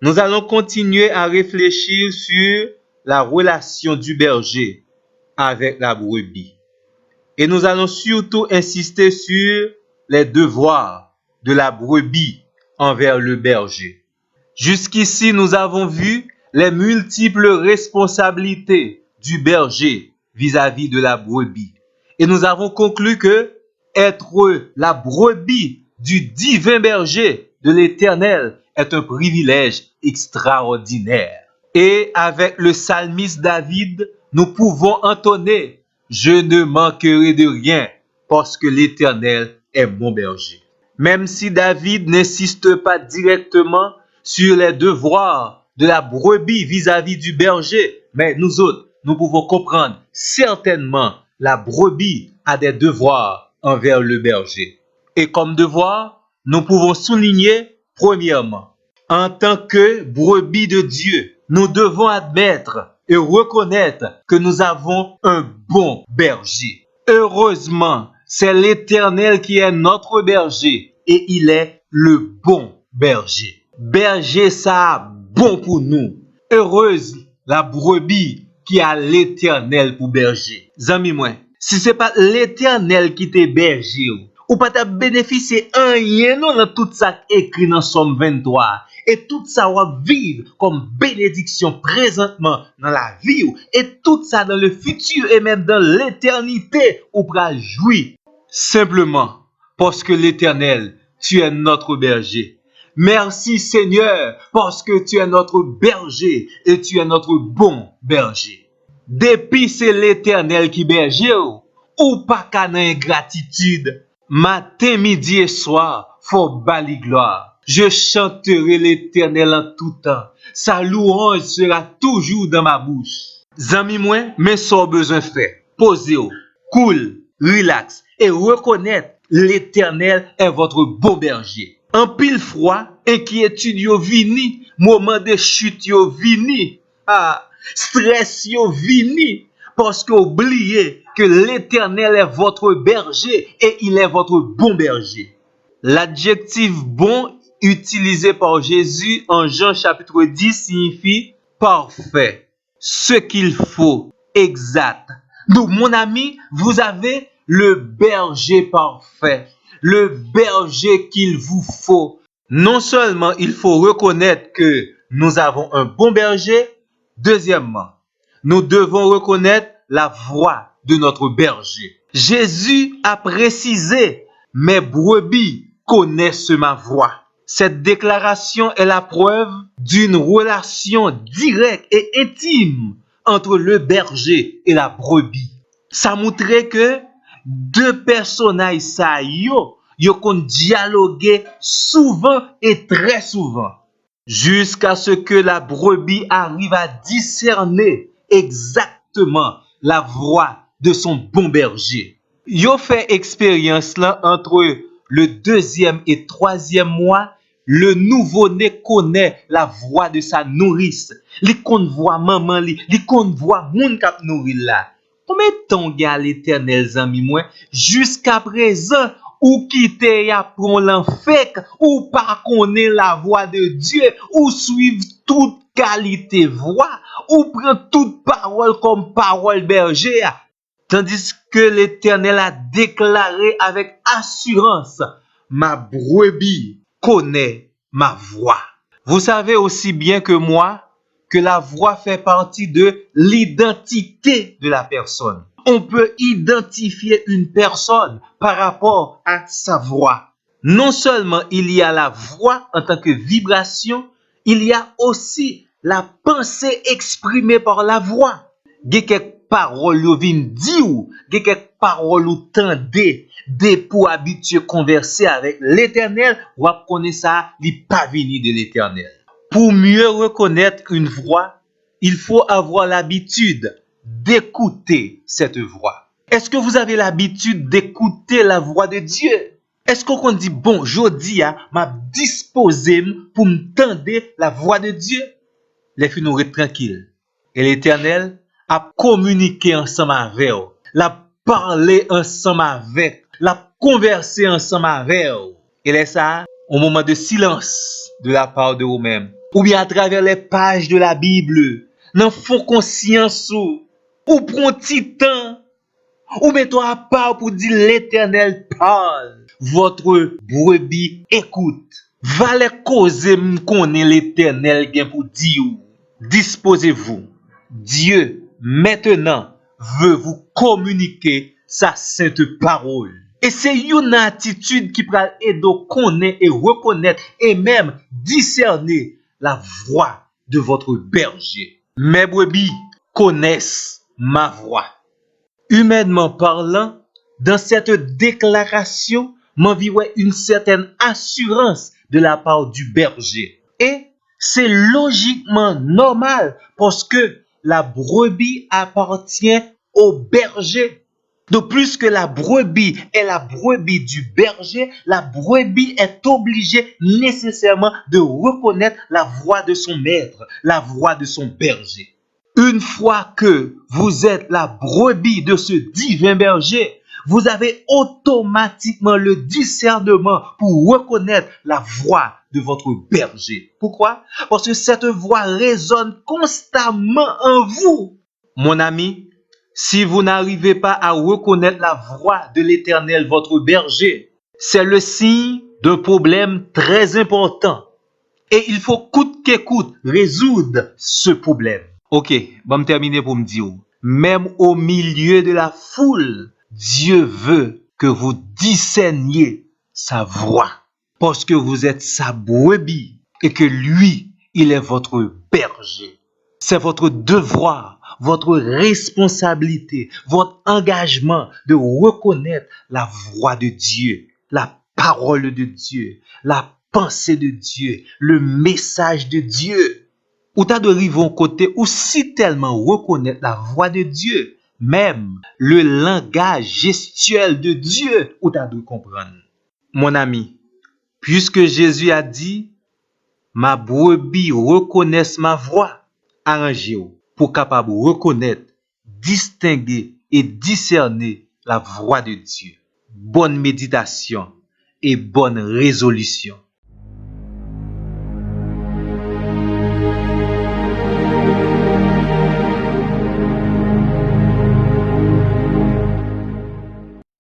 Nous allons continuer à réfléchir sur la relation du berger avec la brebis. Et nous allons surtout insister sur les devoirs de la brebis envers le berger. Jusqu'ici, nous avons vu les multiples responsabilités du berger vis-à-vis de la brebis. Et nous avons conclu que être la brebis du divin berger de l'Éternel est un privilège extraordinaire. Et avec le psalmiste David, nous pouvons entonner « Je ne manquerai de rien parce que l'Éternel est mon berger ». Même si David n'insiste pas directement sur les devoirs de la brebis vis-à-vis du berger, mais nous autres, nous pouvons comprendre certainement la brebis a des devoirs envers le berger. Et comme devoir, nous pouvons souligner, premièrement, en tant que brebis de Dieu, nous devons admettre et reconnaître que nous avons un bon berger. Heureusement, c'est l'Éternel qui est notre berger et il est le bon berger. Berger, ça bon pour nous. Heureuse la brebis qui a l'Éternel pour berger. Zami moi, si c'est pas l'Éternel qui te berger, ou pas ta bénéficier rien dans tout ça écrit dans Somme 23. Et tout ça va vivre comme bénédiction présentement dans la vie et tout ça dans le futur et même dans l'éternité ou pour jouir. Simplement parce que l'Éternel, tu es notre berger. Merci Seigneur parce que tu es notre berger et tu es notre bon berger. Depuis c'est l'Éternel qui berger ou pas qu'à ingratitude. Matin, midi et soir, faut bali gloire. Je chanterai l'Éternel en tout temps. Sa louange sera toujours dans ma bouche. Zami moi, mais sans besoin faire. Posez-vous, cool, relax et reconnaître l'Éternel est votre bon berger. En pile froid, inquiétude yo vini, moment de chute yo vini, stress yo vini. Parce que oubliez que l'Éternel est votre berger et il est votre bon berger. L'adjectif bon utilisé par Jésus en Jean chapitre 10 signifie parfait, ce qu'il faut, exact. Donc mon ami, vous avez le berger parfait, le berger qu'il vous faut. Non seulement il faut reconnaître que nous avons un bon berger, deuxièmement, nous devons reconnaître la voix de notre berger. Jésus a précisé, mes brebis connaissent ma voix. Cette déclaration est la preuve d'une relation directe et intime entre le berger et la brebis. Ça montrait que deux personnages ça yo qu'on dialoguer souvent et très souvent jusqu'à ce que la brebis arrive à discerner exactement la voix de son bon berger. Yo fait expérience là entre le deuxième et troisième mois, le nouveau-né connaît la voix de sa nourrice. Li kon voix maman li kon voix moun k'ap nourri là. Combien de temps gars l'Éternel zami moi jusqu'à présent ou quitter ya prend l'enfec ou pas connaît la voix de Dieu ou suivre toute qualité voix ou prend toute parole comme parole berger tandis que l'Éternel a déclaré avec assurance ma brebis connaît ma voix. Vous savez aussi bien que moi que la voix fait partie de l'identité de la personne. On peut identifier une personne par rapport à sa voix. Non seulement il y a la voix en tant que vibration, il y a aussi la pensée exprimée par la voix. Il y a quelques paroles qui viennent dire, il y a quelques paroles qui tendent pour habituer converser avec l'Éternel, ou à connaître ça, il n'est pas venu de l'Éternel. Pour mieux reconnaître une voix, il faut avoir l'habitude d'écouter cette voix. Est-ce que vous avez l'habitude d'écouter la voix de Dieu? Est-ce qu'on dit, bon, jodi m'a disposé pour m'entendre la voix de Dieu? Les filles nous tranquilles. Et l'Éternel a communiqué ensemble avec eux, l'a parlé ensemble avec, l'a conversé ensemble avec eux. Et là, ça, au moment de silence de la part de vous-même, ou bien à travers les pages de la Bible, dans fond conscience ou prends petit temps, ou mets-toi à part pour dire l'Éternel parle. Votre brebis écoute. Va les causer m'connaît l'Éternel gen pour dire. Disposez-vous. Dieu, maintenant, veut vous communiquer sa sainte parole. Et c'est une attitude qui peut aider à connaître et reconnaître et même discerner la voix de votre berger. Mes brebis connaissent ma voix. Humainement parlant, dans cette déclaration, m'envirait une certaine assurance de la part du berger. Et c'est logiquement normal parce que la brebis appartient au berger. De plus que la brebis est la brebis du berger, la brebis est obligée nécessairement de reconnaître la voix de son maître, la voix de son berger. Une fois que vous êtes la brebis de ce divin berger, vous avez automatiquement le discernement pour reconnaître la voix de votre berger. Pourquoi? Parce que cette voix résonne constamment en vous. Mon ami, si vous n'arrivez pas à reconnaître la voix de l'Éternel, votre berger, c'est le signe d'un problème très important. Et il faut coûte que coûte résoudre ce problème. Ok, bon, me terminer pour me dire, même au milieu de la foule, Dieu veut que vous discerniez sa voix. Parce que vous êtes sa brebis et que lui, il est votre berger. C'est votre devoir, votre responsabilité, votre engagement de reconnaître la voix de Dieu, la parole de Dieu, la pensée de Dieu, le message de Dieu. Ou t'as de rivon côté ou si tellement reconnaître la voix de Dieu, même le langage gestuel de Dieu, ou t'as de comprendre. Mon ami, puisque Jésus a dit, ma brebis reconnaissent ma voix, arrangez-vous pour capable reconnaître, distinguer et discerner la voix de Dieu. Bonne méditation et bonne résolution.